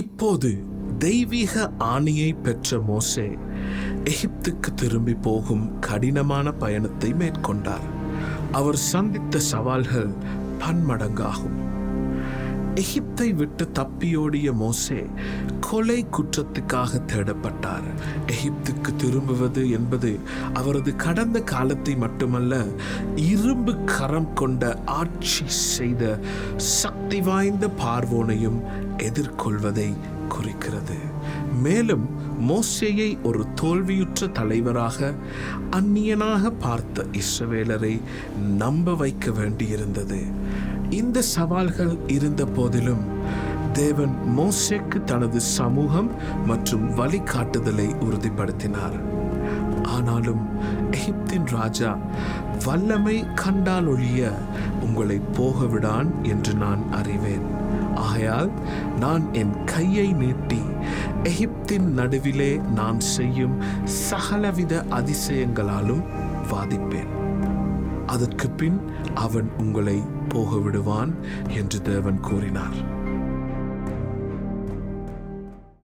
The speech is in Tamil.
இப்போது தெய்வீக ஆணையை பெற்ற மோசே எகிப்துக்கு திரும்பி போகும் கடினமான பயணத்தை மேற்கொண்டார். அவர் சந்தித்த சவால்கள் பன்மடங்காகும். எகிப்தை விட்டு தப்பியோடிய மோசே கொலை குற்றத்துக்காக தேடப்பட்டார். எகிப்துக்கு திரும்புவது என்பது அவரது கடந்த காலத்தை மட்டுமல்ல, இரும்பு கரம் கொண்ட ஆட்சி செய்த சக்தி வாய்ந்த பார்வோனையும் எதிர்கொள்வதை குறிக்கிறது. மேலும் மோசேயை ஒரு தோல்வியுற்ற தலைவராக, அந்நியனாக பார்த்த இஸ்ரவேலரை நம்ப வைக்க வேண்டியிருந்தது. இந்த சவால்கள் இருந்த போதிலும் தேவன் மோசேக்கு தனது சமூகம் மற்றும் வழிகாட்டுதலை உறுதிப்படுத்தினார். ஆனாலும் எகிப்தின் ராஜா வல்லமை கண்டால் ஒழிய உங்களை போக விடான் என்று நான் அறிவேன். ஆகையால் நான் என் கையை நீட்டி எகிப்தின் நடுவிலே நான் செய்யும் சகலவித அதிசயங்களாலும் வாதிப்பேன். அதற்கு பின் அவன் உங்களை போக விடுவான் என்று தேவன் கூறினார்.